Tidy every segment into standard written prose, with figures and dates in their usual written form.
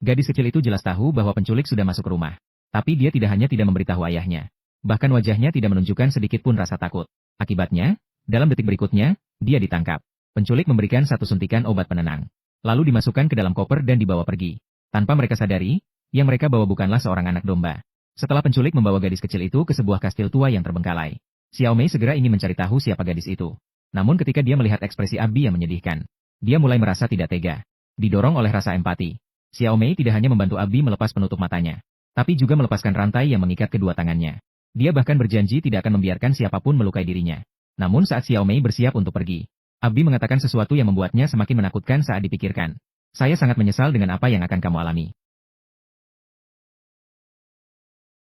Gadis kecil itu jelas tahu bahwa penculik sudah masuk ke rumah. Tapi dia tidak hanya tidak memberitahu ayahnya. Bahkan wajahnya tidak menunjukkan sedikit pun rasa takut. Akibatnya, dalam detik berikutnya, dia ditangkap. Penculik memberikan satu suntikan obat penenang. Lalu dimasukkan ke dalam koper dan dibawa pergi. Tanpa mereka sadari, yang mereka bawa bukanlah seorang anak domba. Setelah penculik membawa gadis kecil itu ke sebuah kastil tua yang terbengkalai, Xiao Mei segera ingin mencari tahu siapa gadis itu. Namun ketika dia melihat ekspresi Abi yang menyedihkan, dia mulai merasa tidak tega. Didorong oleh rasa empati, Xiao Mei tidak hanya membantu Abi melepas penutup matanya, tapi juga melepaskan rantai yang mengikat kedua tangannya. Dia bahkan berjanji tidak akan membiarkan siapapun melukai dirinya. Namun saat Xiao Mei bersiap untuk pergi, Abi mengatakan sesuatu yang membuatnya semakin menakutkan saat dipikirkan. Saya sangat menyesal dengan apa yang akan kamu alami.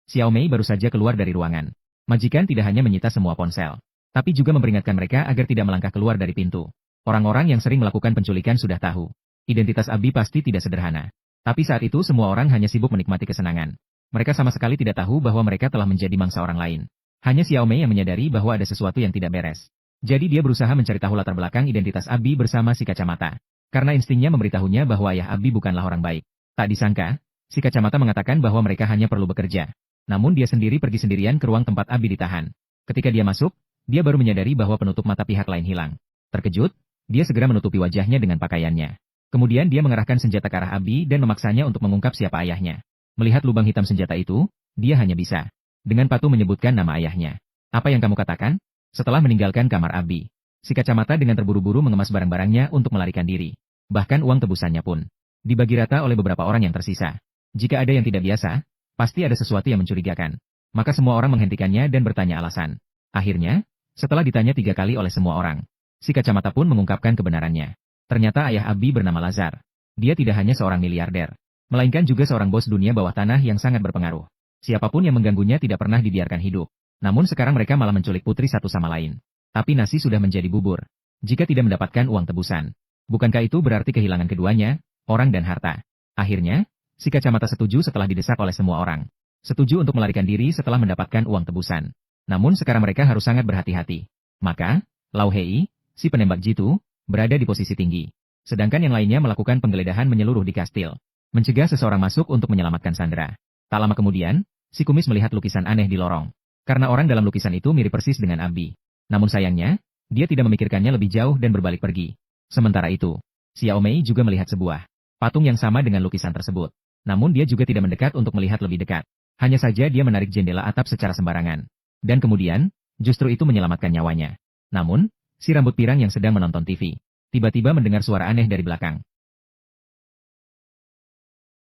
Xiao Mei baru saja keluar dari ruangan. Majikan tidak hanya menyita semua ponsel, tapi juga memperingatkan mereka agar tidak melangkah keluar dari pintu. Orang-orang yang sering melakukan penculikan sudah tahu. Identitas Abi pasti tidak sederhana. Tapi saat itu semua orang hanya sibuk menikmati kesenangan. Mereka sama sekali tidak tahu bahwa mereka telah menjadi mangsa orang lain. Hanya Xiao Mei yang menyadari bahwa ada sesuatu yang tidak beres. Jadi dia berusaha mencari tahu latar belakang identitas Abi bersama si kacamata. Karena instingnya memberitahunya bahwa ayah Abi bukanlah orang baik. Tak disangka, si kacamata mengatakan bahwa mereka hanya perlu bekerja. Namun dia sendiri pergi sendirian ke ruang tempat Abi ditahan. Ketika dia masuk, dia baru menyadari bahwa penutup mata pihak lain hilang. Terkejut, dia segera menutupi wajahnya dengan pakaiannya. Kemudian dia mengerahkan senjata ke arah Abi dan memaksanya untuk mengungkap siapa ayahnya. Melihat lubang hitam senjata itu, dia hanya bisa dengan patuh menyebutkan nama ayahnya. Apa yang kamu katakan? Setelah meninggalkan kamar Abi, si kacamata dengan terburu-buru mengemas barang-barangnya untuk melarikan diri. Bahkan uang tebusannya pun dibagi rata oleh beberapa orang yang tersisa. Jika ada yang tidak biasa, pasti ada sesuatu yang mencurigakan. Maka semua orang menghentikannya dan bertanya alasan. Akhirnya, setelah ditanya 3 kali oleh semua orang, si kacamata pun mengungkapkan kebenarannya. Ternyata ayah Abi bernama Lazar. Dia tidak hanya seorang miliarder, melainkan juga seorang bos dunia bawah tanah yang sangat berpengaruh. Siapapun yang mengganggunya tidak pernah dibiarkan hidup. Namun sekarang mereka malah menculik putri satu sama lain. Tapi nasi sudah menjadi bubur jika tidak mendapatkan uang tebusan. Bukankah itu berarti kehilangan keduanya, orang dan harta? Akhirnya, si kacamata setuju setelah didesak oleh semua orang. Setuju untuk melarikan diri setelah mendapatkan uang tebusan. Namun sekarang mereka harus sangat berhati-hati. Maka, Lau Hei, si penembak jitu, berada di posisi tinggi. Sedangkan yang lainnya melakukan penggeledahan menyeluruh di kastil. Mencegah seseorang masuk untuk menyelamatkan Sandra. Tak lama kemudian, si kumis melihat lukisan aneh di lorong. Karena orang dalam lukisan itu mirip persis dengan Abi. Namun sayangnya, dia tidak memikirkannya lebih jauh dan berbalik pergi. Sementara itu, Xiao Mei juga melihat sebuah patung yang sama dengan lukisan tersebut. Namun dia juga tidak mendekat untuk melihat lebih dekat. Hanya saja dia menarik jendela atap secara sembarangan. Dan kemudian, justru itu menyelamatkan nyawanya. Namun, si rambut pirang yang sedang menonton TV, tiba-tiba mendengar suara aneh dari belakang.